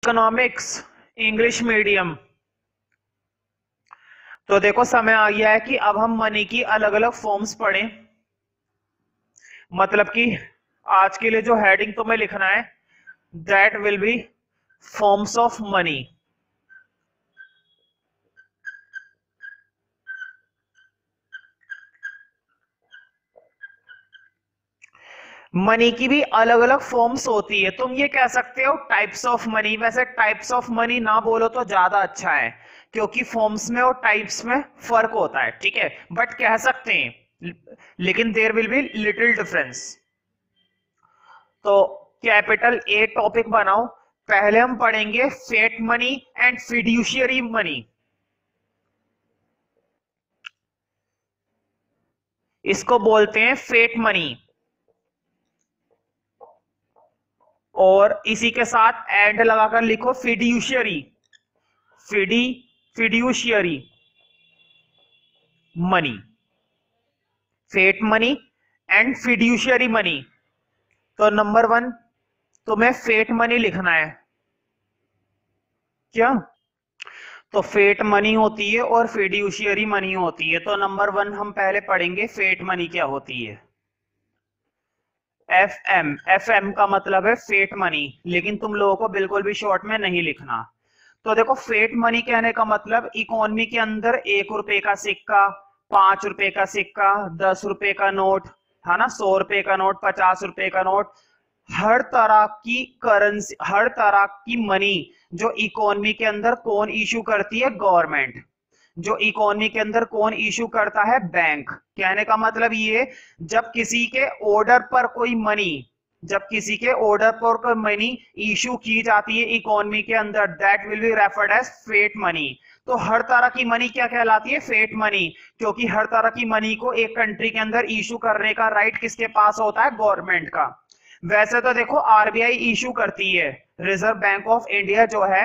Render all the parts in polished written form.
Economics English medium. तो देखो समय आ गया है कि अब हम मनी की अलग अलग फॉर्म्स पढ़ें। मतलब कि आज के लिए जो हेडिंग तुम्हें लिखना है that will B forms of money. Money की भी अलग अलग फॉर्म्स होती है। तुम ये कह सकते हो टाइप्स ऑफ मनी, वैसे टाइप्स ऑफ मनी ना बोलो तो ज्यादा अच्छा है क्योंकि फॉर्म्स में और टाइप्स में फर्क होता है, ठीक है, बट कह सकते हैं, लेकिन there will be little difference. तो कैपिटल ए टॉपिक बनाओ। पहले हम पढ़ेंगे fiat money and fiduciary money. इसको बोलते हैं फेट मनी, और इसी के साथ एंड लगाकर लिखो fiduciary, fiduciary money, fiat money and fiduciary money. तो नंबर 1 तुम्हें फेट मनी लिखना है क्या? तो फेट मनी होती है और फिड्यूशियरी मनी होती है। तो नंबर 1 हम पहले पढ़ेंगे फेट मनी क्या होती है। एफ एम का मतलब है फेट मनी, लेकिन तुम लोगों को बिल्कुल भी शॉर्ट में नहीं लिखना। तो देखो फेट मनी कहने का मतलब इकोनॉमी के अंदर 1 रुपए का सिक्का, 5 रुपए का सिक्का, 10 रुपए का नोट, है ना, 100 रुपए का नोट, 50 रुपए का नोट, हर तरह की करेंसी, हर तरह की मनी जो इकोनॉमी के अंदर कौन इशू करती है? गवर्नमेंट। जो इकोनॉमी के अंदर कौन इशू करता है? बैंक। कहने का मतलब ये, जब किसी के ऑर्डर पर कोई मनी, जब किसी के ऑर्डर पर कोई मनी इशू की जाती है इकोनॉमी के अंदर, that will be referred as fiat money. तो हर तरह की मनी क्या कहलाती है? फेट मनी, क्योंकि हर तरह की मनी को एक कंट्री के अंदर इशू करने का राइट किसके पास होता है? गवर्नमेंट का। वैसे तो देखो आरबीआई इशू करती है, रिजर्व बैंक ऑफ इंडिया जो है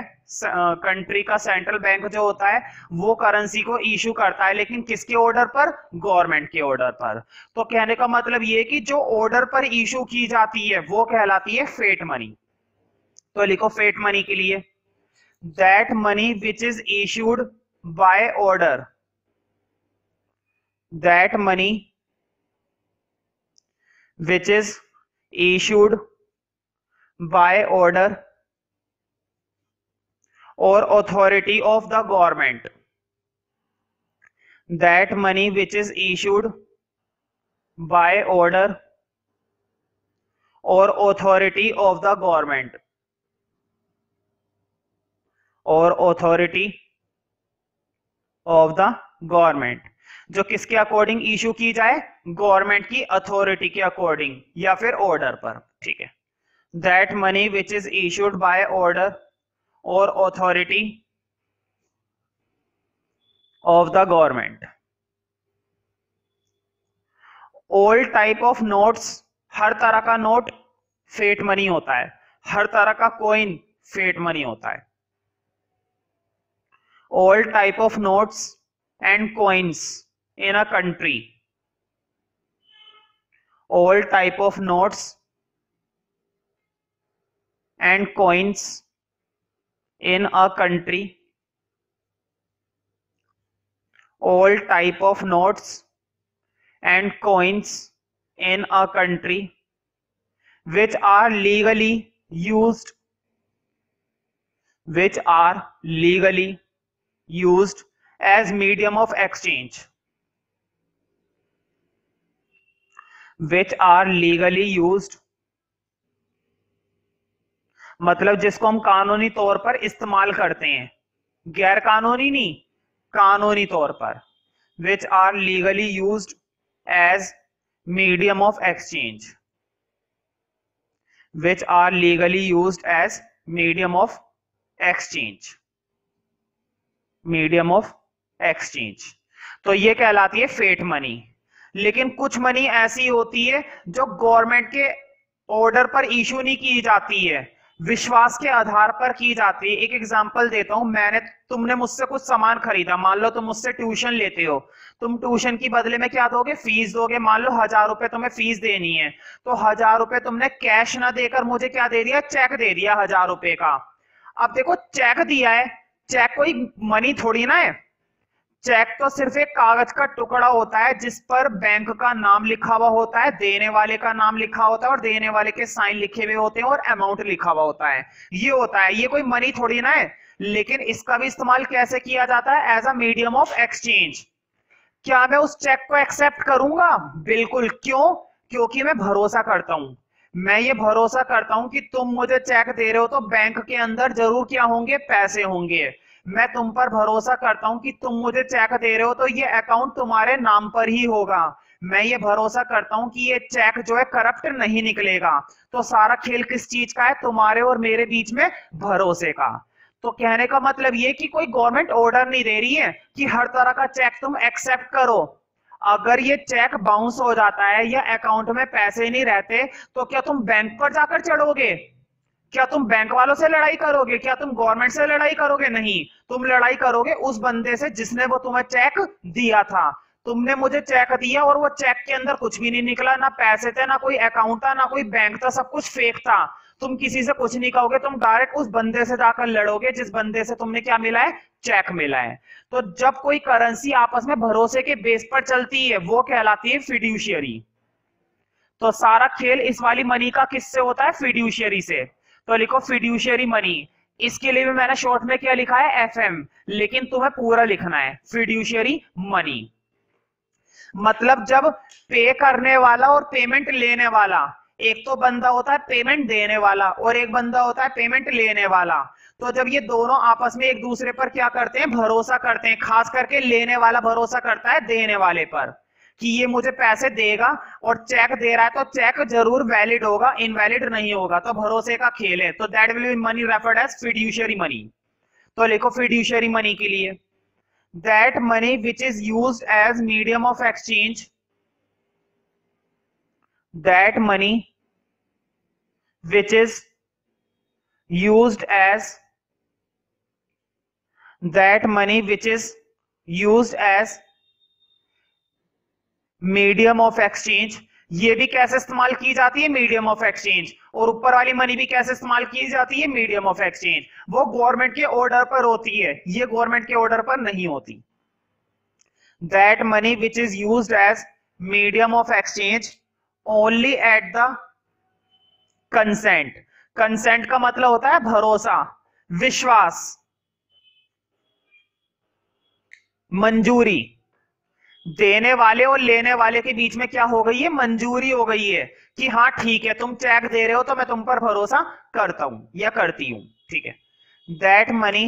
कंट्री का सेंट्रल बैंक जो होता है वो करेंसी को इशू करता है, लेकिन किसके ऑर्डर पर? गवर्नमेंट के ऑर्डर पर। तो कहने का मतलब ये कि जो ऑर्डर पर इशू की जाती है वो कहलाती है फेट मनी। तो लिखो फेट मनी के लिए, that money which is issued by order, that money which is issued by order or authority of the government, that money which is issued by order or authority of the government, or authority of the government, जो किसके according issue की जाए? Government की authority के according या फिर order पर, ठीक है। That money which is issued by order और authority of the government. All type of notes, हर तरह का नोट फेट मनी होता है, हर तरह का कॉइन फेट मनी होता है। All type of notes and coins in a country, all type of notes and coins in a country, all type of notes and coins in a country which are legally used, which are legally used as medium of exchange, which are legally used मतलब जिसको हम कानूनी तौर पर इस्तेमाल करते हैं, गैर कानूनी नहीं, कानूनी तौर पर। which are legally used as medium of exchange, which are legally used as medium of exchange, medium of exchange। तो ये कहलाती है फेट मनी। लेकिन कुछ मनी ऐसी होती है जो गवर्नमेंट के ऑर्डर पर इशू नहीं की जाती है, विश्वास के आधार पर की जाती है। एक एग्जांपल देता हूं, तुमने मुझसे कुछ सामान खरीदा, मान लो तुम मुझसे ट्यूशन लेते हो, तुम ट्यूशन की बदले में क्या दोगे? फीस दोगे। मान लो 1000 रुपए तुम्हें फीस देनी है, तो 1000 रुपए तुमने कैश ना देकर मुझे क्या दे दिया? चेक दे दिया 1000 रुपए का। अब देखो चेक दिया है, चेक कोई मनी थोड़ी ना है, चेक तो सिर्फ एक कागज का टुकड़ा होता है जिस पर बैंक का नाम लिखा हुआ होता है, देने वाले का नाम लिखा होता है और देने वाले के साइन लिखे हुए होते हैं और अमाउंट लिखा हुआ होता है, ये होता है, ये कोई मनी थोड़ी ना है। लेकिन इसका भी इस्तेमाल कैसे किया जाता है? As a medium of exchange. क्या मैं उस चेक को एक्सेप्ट करूंगा? बिल्कुल। क्यों? क्योंकि मैं भरोसा करता हूं, मैं ये भरोसा करता हूं कि तुम मुझे चेक दे रहे हो तो बैंक के अंदर जरूर क्या होंगे? पैसे होंगे। मैं तुम पर भरोसा करता हूं कि तुम मुझे चेक दे रहे हो तो ये अकाउंट तुम्हारे नाम पर ही होगा। मैं ये भरोसा करता हूं कि ये चेक जो है करप्ट नहीं निकलेगा। तो सारा खेल किस चीज का है? तुम्हारे और मेरे बीच में भरोसे का। तो कहने का मतलब ये कि कोई गवर्नमेंट ऑर्डर नहीं दे रही है कि हर तरह का चेक तुम एक्सेप्ट करो। अगर ये चेक बाउंस हो जाता है या अकाउंट में पैसे नहीं रहते तो क्या तुम बैंक पर जाकर चढ़ोगे? क्या तुम बैंक वालों से लड़ाई करोगे? क्या तुम गवर्नमेंट से लड़ाई करोगे? नहीं, तुम लड़ाई करोगे उस बंदे से जिसने वो तुम्हें चेक दिया था। तुमने मुझे चेक दिया और वो चेक के अंदर कुछ भी नहीं निकला, ना पैसे थे, ना कोई अकाउंट था, ना कोई बैंक था, सब कुछ फेक था। तुम किसी से कुछ नहीं कहोगे, तुम डायरेक्ट उस बंदे से जाकर लड़ोगे जिस बंदे से तुमने क्या मिला है? चेक मिला है। तो जब कोई करेंसी आपस में भरोसे के बेस पर चलती है वो कहलाती है फिड्यूशियरी। तो सारा खेल इस वाली मनी का किससे होता है? फिड्यूशियरी से। तो लिखो फिड्यूशियरी मनी। इसके लिए भी मैंने शॉर्ट में क्या लिखा है? एफएम, लेकिन तुम्हें पूरा लिखना है फिड्यूशियरी मनी। मतलब जब पे करने वाला और पेमेंट लेने वाला, एक तो बंदा होता है पेमेंट देने वाला और एक बंदा होता है पेमेंट लेने वाला, तो जब ये दोनों आपस में एक दूसरे पर क्या करते हैं? भरोसा करते हैं। खास करके लेने वाला भरोसा करता है देने वाले पर कि ये मुझे पैसे देगा, और चेक दे रहा है तो चेक जरूर वैलिड होगा, इनवैलिड नहीं होगा। तो भरोसे का खेल है। तो that will be money referred as fiduciary money. तो लिखो फिड्यूशियरी मनी के लिए, that money which is used as medium of exchange, that money which is used as, that money which is used as medium of exchange, ये भी कैसे इस्तेमाल की जाती है? Medium of exchange. और ऊपर वाली मनी भी कैसे इस्तेमाल की जाती है? Medium of exchange. वो गवर्नमेंट के ऑर्डर पर होती है, ये गवर्नमेंट के ऑर्डर पर नहीं होती। That money which is used as medium of exchange only at the consent. Consent का मतलब होता है भरोसा, विश्वास, मंजूरी। देने वाले और लेने वाले के बीच में क्या हो गई है? मंजूरी हो गई है कि हाँ ठीक है, तुम चेक दे रहे हो तो मैं तुम पर भरोसा करता हूं या करती हूं। ठीक है। That money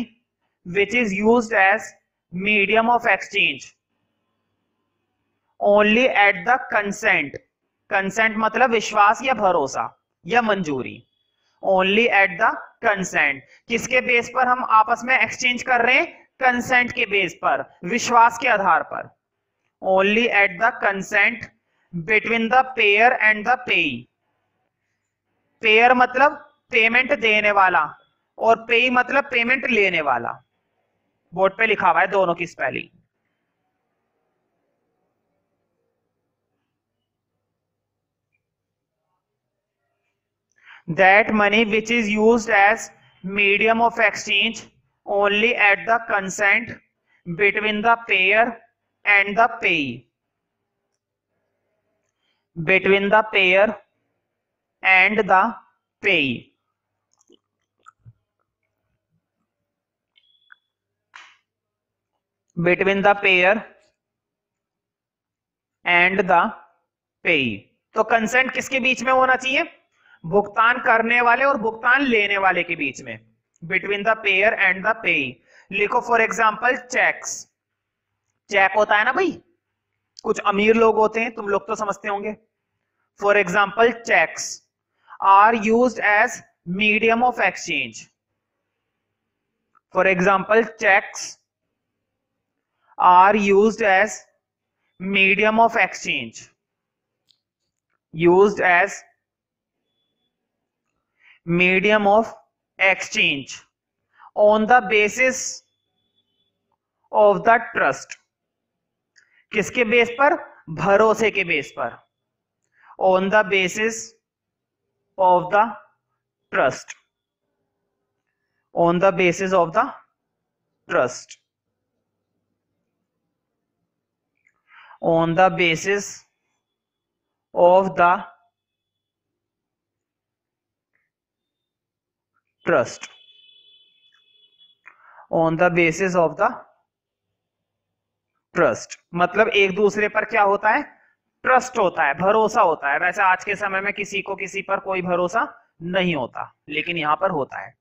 which is used as medium of exchange only at the consent. Consent मतलब विश्वास या भरोसा या मंजूरी। Only at the consent. किसके बेस पर हम आपस में एक्सचेंज कर रहे हैं? कंसेंट के बेस पर, विश्वास के आधार पर। Only at the consent between the payer and the payee. Pair मतलब पेमेंट देने वाला और पेई मतलब पेमेंट लेने वाला। बोर्ड पे लिखा हुआ है दोनों की spelling. That money which is used as medium of exchange only at the consent between the payer and the payee. Between the payer and the payee. Between the payer and the payee. तो consent किसके बीच में होना चाहिए? भुगतान करने वाले और भुगतान लेने वाले के बीच में। Between the pair and the पेई। लिखो फॉर एग्जांपल चेक्स। चेक होता है ना भाई, कुछ अमीर लोग होते हैं, तुम लोग तो समझते होंगे। For example cheques are used as medium of exchange. For example cheques are used as medium of exchange. Used as medium of exchange on the basis of the trust. किसके बेस पर? भरोसे के बेस पर। On the basis of the trust. On the basis of the trust, on the basis of the trust, on the basis of the trust मतलब एक दूसरे पर क्या होता है, ट्रस्ट होता है, भरोसा होता है। वैसे आज के समय में किसी को किसी पर कोई भरोसा नहीं होता, लेकिन यहां पर होता है।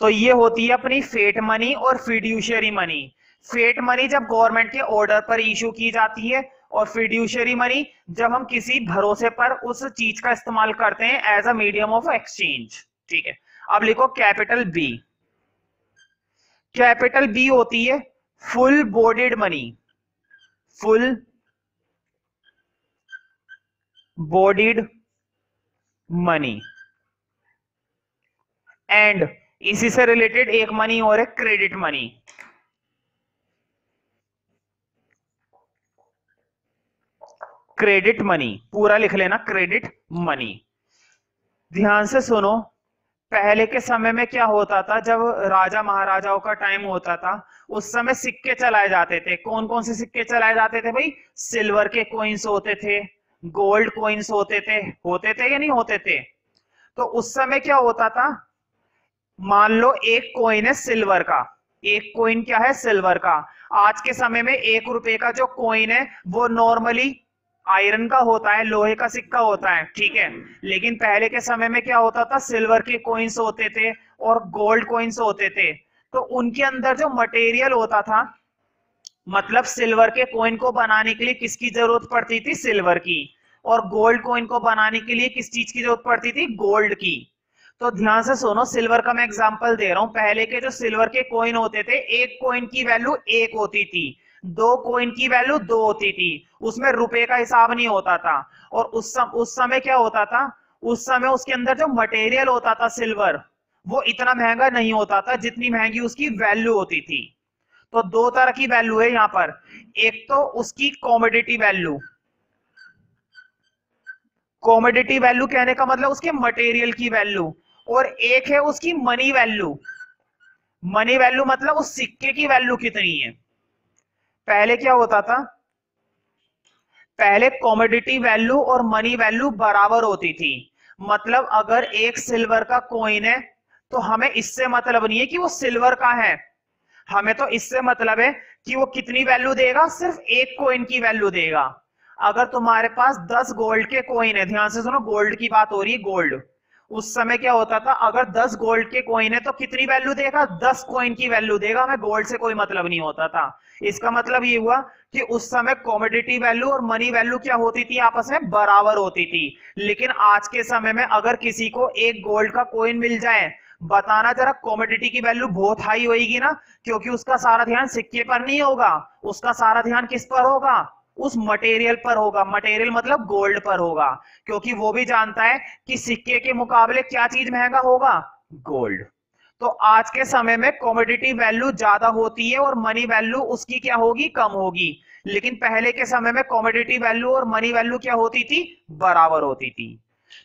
तो ये होती है अपनी फेट मनी और फिड्यूशियरी मनी। फेट मनी जब गवर्नमेंट के ऑर्डर पर इशू की जाती है, और फिड्यूशियरी मनी जब हम किसी भरोसे पर उस चीज का इस्तेमाल करते हैं as a medium of exchange. ठीक है, अब लिखो कैपिटल बी। कैपिटल बी होती है full bodied money, full bodied money. And इसी से रिलेटेड एक मनी और है क्रेडिट मनी। क्रेडिट मनी पूरा लिख लेना, क्रेडिट मनी। ध्यान से सुनो, पहले के समय में क्या होता था, जब राजा महाराजाओं का टाइम होता था उस समय सिक्के चलाए जाते थे। कौन कौन से सिक्के चलाए जाते थे भाई? सिल्वर के कॉइन्स होते थे, गोल्ड कॉइन्स होते थे या नहीं होते थे? तो उस समय क्या होता था, मान लो एक कॉइन है सिल्वर का, एक कॉइन क्या है, सिल्वर का। आज के समय में 1 रुपए का जो कॉइन है वो नॉर्मली आयरन का होता है, लोहे का सिक्का होता है, ठीक है। लेकिन पहले के समय में क्या होता था, सिल्वर के कॉइन्स होते थे और गोल्ड कॉइन्स होते थे। तो उनके अंदर जो मटेरियल होता था, मतलब सिल्वर के कॉइन को बनाने के लिए किसकी जरूरत पड़ती थी, सिल्वर की। और गोल्ड कॉइन को बनाने के लिए किस चीज की जरूरत पड़ती थी, गोल्ड की। तो ध्यान से सुनो, सिल्वर का मैं एग्जांपल दे रहा हूं। पहले के जो सिल्वर के कॉइन होते थे, एक कॉइन की वैल्यू 1 होती थी, 2 कॉइन की वैल्यू 2 होती थी, उसमें रुपए का हिसाब नहीं होता था। और उस समय क्या होता था, उस समय उसके अंदर जो मटेरियल होता था सिल्वर, वो इतना महंगा नहीं होता था जितनी महंगी उसकी वैल्यू होती थी। तो दो तरह की वैल्यू है यहां पर, एक तो उसकी कॉमोडिटी वैल्यू, कॉमोडिटी वैल्यू कहने का मतलब उसके मटेरियल की वैल्यू, और एक है उसकी मनी वैल्यू। मनी वैल्यू मतलब उस सिक्के की वैल्यू कितनी है। पहले क्या होता था, पहले कॉमोडिटी वैल्यू और मनी वैल्यू बराबर होती थी। मतलब अगर एक सिल्वर का कॉइन है तो हमें इससे मतलब नहीं है कि वो सिल्वर का है, हमें तो इससे मतलब है कि वो कितनी वैल्यू देगा, सिर्फ एक कॉइन की वैल्यू देगा। अगर तुम्हारे पास 10 गोल्ड के कॉइन है, ध्यान से सुनो, गोल्ड की बात हो रही है, गोल्ड। उस समय क्या होता था, अगर 10 गोल्ड के कॉइन है तो कितनी वैल्यू देगा, 10 कॉइन की वैल्यू देगा, हमें गोल्ड से कोई मतलब नहीं होता था। इसका मतलब ये हुआ कि उस समय कॉमोडिटी वैल्यू और मनी वैल्यू क्या होती थी, आपस में बराबर होती थी। लेकिन आज के समय में अगर किसी को एक गोल्ड का कॉइन मिल जाए, बताना जरा, कॉमोडिटी की वैल्यू बहुत हाई होगी ना, क्योंकि उसका सारा ध्यान सिक्के पर नहीं होगा, उसका सारा ध्यान किस पर होगा, उस मटेरियल पर होगा। मटेरियल मतलब गोल्ड पर होगा, क्योंकि वो भी जानता है कि सिक्के के मुकाबले क्या चीज महंगा होगा, गोल्ड। तो आज के समय में कॉमोडिटी वैल्यू ज्यादा होती है और मनी वैल्यू उसकी क्या होगी, कम होगी। लेकिन पहले के समय में कॉमोडिटी वैल्यू और मनी वैल्यू क्या होती थी, बराबर होती थी।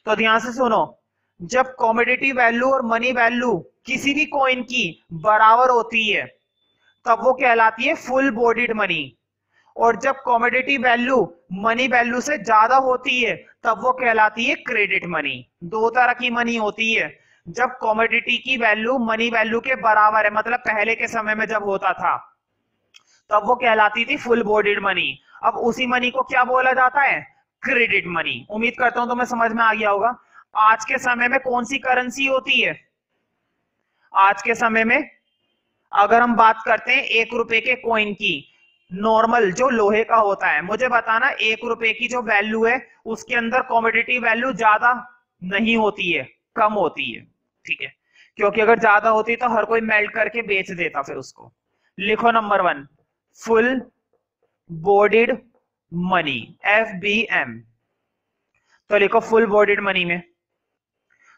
तो ध्यान से सुनो, जब कॉमोडिटी वैल्यू और मनी वैल्यू किसी भी कॉइन की बराबर होती है तब वो कहलाती है फुल बॉडीड मनी। और जब कॉमोडिटी वैल्यू मनी वैल्यू से ज्यादा होती है तब वो कहलाती है क्रेडिट मनी। दो तरह की मनी होती है, जब कॉमोडिटी की वैल्यू मनी वैल्यू के बराबर है, मतलब पहले के समय में जब होता था तब वो कहलाती थी फुल बॉडीड मनी। अब उसी मनी को क्या बोला जाता है, क्रेडिट मनी। उम्मीद करता हूं तुम्हें समझ में आ गया होगा। आज के समय में कौन सी करेंसी होती है, आज के समय में अगर हम बात करते हैं 1 रुपए के कॉइन की, नॉर्मल जो लोहे का होता है, मुझे बताना 1 रुपए की जो वैल्यू है उसके अंदर कॉमोडिटी वैल्यू ज्यादा नहीं होती है, कम होती है, ठीक है। क्योंकि अगर ज्यादा होती तो हर कोई मेल्ट करके बेच देता फिर उसको। लिखो number 1, full bodied money, FBM। तो लिखो फुल बॉडीड मनी में,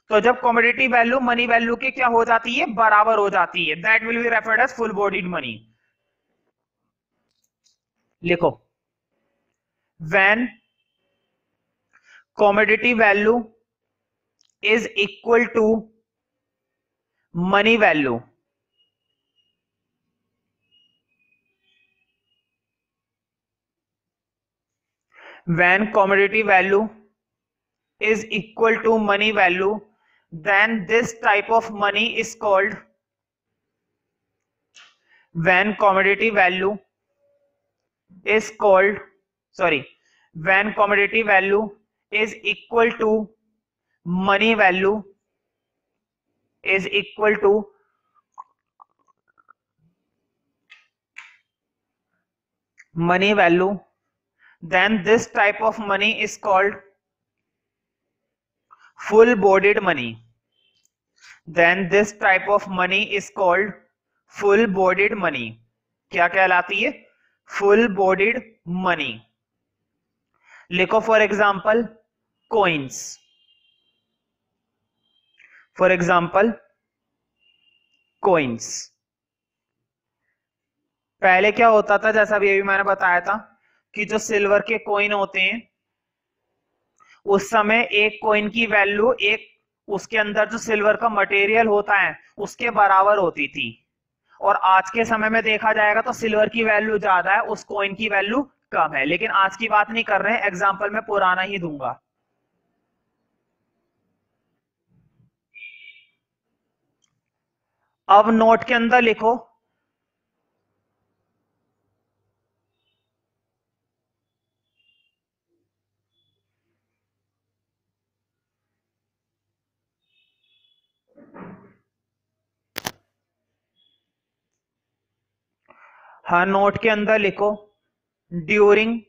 तो जब कॉमोडिटी वैल्यू मनी वैल्यू के क्या हो जाती है, बराबर हो जाती है, that will be referred as full bodied money. लिखो, when commodity value is equal to money value, when commodity value is equal to money value, then this type of money is called, when commodity value is called, sorry, when commodity value is equal to money value, is equal to money value, then this type of money is called full bodied money. Then this type of money is called full bodied money. क्या कहलाती है? full bodied money. लिखो for example coins, for example coins. पहले क्या होता था, जैसा अभी मैंने बताया था कि जो सिल्वर के कॉइन होते हैं उस समय एक कॉइन की वैल्यू एक उसके अंदर जो सिल्वर का मटेरियल होता है उसके बराबर होती थी, और आज के समय में देखा जाएगा तो सिल्वर की वैल्यू ज्यादा है, उस कॉइन की वैल्यू कम है। लेकिन आज की बात नहीं कर रहे हैं, एग्जांपल मैं पुराना ही दूंगा। अब नोट के अंदर लिखो हाँ, नोट के अंदर लिखो during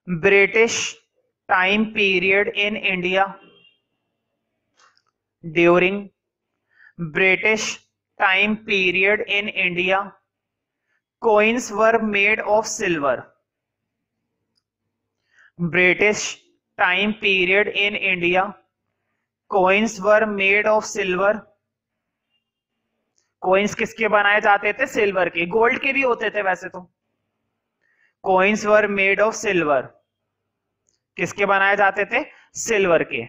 British time period in India, during British time period in India coins were made of silver. British time period in India coins were made of silver. coins किसके बनाए जाते थे? सिल्वर के। गोल्ड के भी होते थे वैसे तो। coins were made of silver. किसके बनाए जाते थे? सिल्वर के।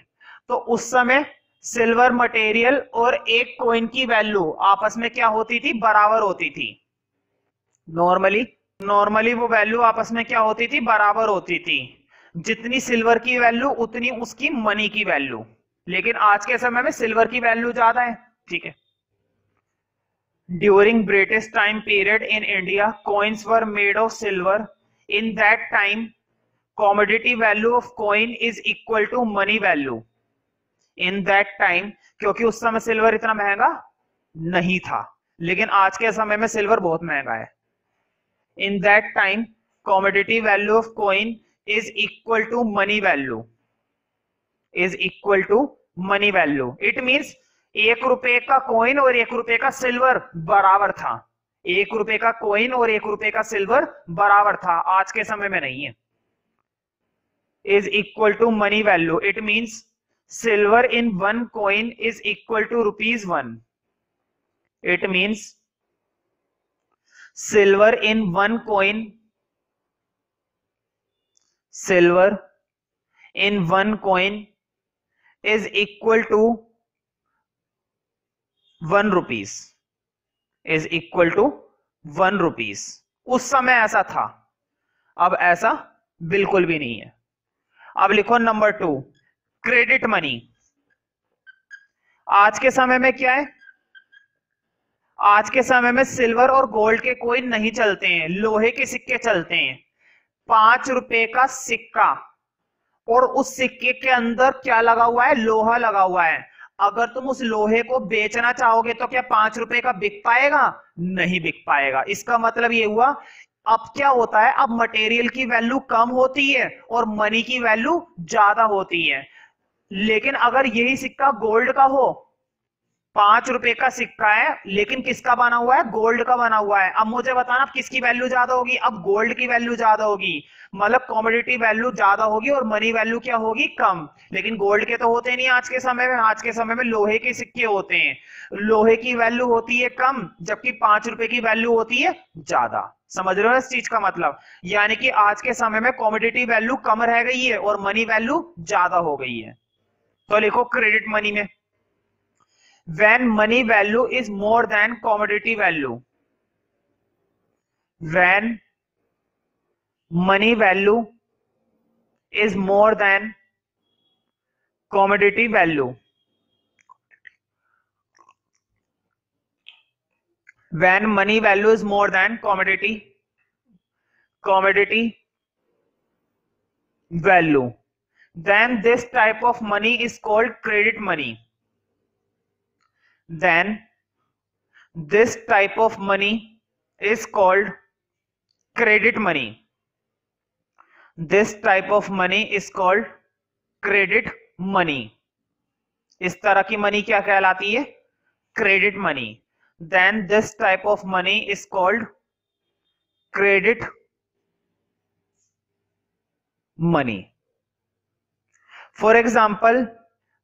तो उस समय सिल्वर मटेरियल और एक कॉइन की वैल्यू आपस में क्या होती थी? बराबर होती थी। नॉर्मली वो वैल्यू आपस में क्या होती थी? बराबर होती थी। जितनी सिल्वर की वैल्यू उतनी उसकी मनी की वैल्यू। लेकिन आज के समय में सिल्वर की वैल्यू ज्यादा है। ठीक है। During British time period in India coins were made of silver. In that time commodity value of coin is equal to money value. In that time, क्योंकि उस समय सिल्वर इतना महंगा नहीं था, लेकिन आज के समय में सिल्वर बहुत महंगा है। In that time, commodity value of coin is equal to money value. Is equal to money value. It means 1 रुपए का कॉइन और 1 रुपए का सिल्वर बराबर था। 1 रुपए का कॉइन और 1 रुपए का सिल्वर बराबर था, आज के समय में नहीं है। Is equal to money value. It means silver in 1 coin is equal to ₹1. It means silver in 1 coin, silver in 1 coin is equal to 1 rupees, is equal to 1 rupees. उस समय ऐसा था, अब ऐसा बिल्कुल भी नहीं है। अब लिखो नंबर 2, क्रेडिट मनी। आज के समय में क्या है? आज के समय में सिल्वर और गोल्ड के कॉइन नहीं चलते हैं, लोहे के सिक्के चलते हैं। 5 रुपए का सिक्का, और उस सिक्के के अंदर क्या लगा हुआ है? लोहा लगा हुआ है। अगर तुम उस लोहे को बेचना चाहोगे तो क्या 5 रुपए का बिक पाएगा? नहीं बिक पाएगा। इसका मतलब ये हुआ, अब क्या होता है, अब मटेरियल की वैल्यू कम होती है और मनी की वैल्यू ज्यादा होती है। लेकिन अगर यही सिक्का गोल्ड का हो, 5 रुपए का सिक्का है लेकिन किसका बना हुआ है? गोल्ड का बना हुआ है। अब मुझे बताना अब किसकी वैल्यू ज्यादा होगी? अब गोल्ड की वैल्यू ज्यादा होगी, मतलब कॉमोडिटी वैल्यू ज्यादा होगी और मनी वैल्यू क्या होगी? कम। लेकिन गोल्ड के तो होते नहीं आज के समय में। आज के समय में लोहे के सिक्के होते हैं, लोहे की वैल्यू होती है कम, जबकि 5 रुपए की वैल्यू होती है ज्यादा। समझ रहे हो इस चीज का मतलब? यानी कि आज के समय में कॉमोडिटी वैल्यू कम रह गई है और मनी वैल्यू ज्यादा हो गई है। तो लिखो क्रेडिट मनी में, when money value is more than commodity value, when money value is more than commodity value, when money value is more than commodity value, then this type of money is called credit money. Then this type of money is called credit money. This type of money is called credit money. इस तरह की money क्या कहलाती है? Credit money. Then this type of money is called credit money. For example,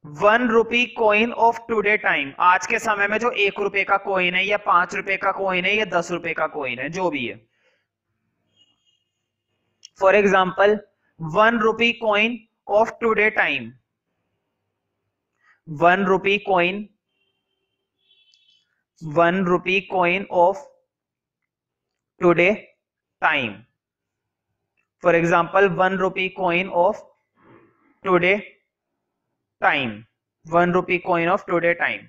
1 rupee coin of today time. आज के समय में जो 1 रुपए का कॉइन है, या 5 रुपए का कॉइन है, या 10 रुपए का कॉइन है, जो भी है. For example 1 rupee coin of today time. 1 rupee coin, 1 rupee coin of today time. For example 1 rupee coin of today time. 1 rupee coin of today time.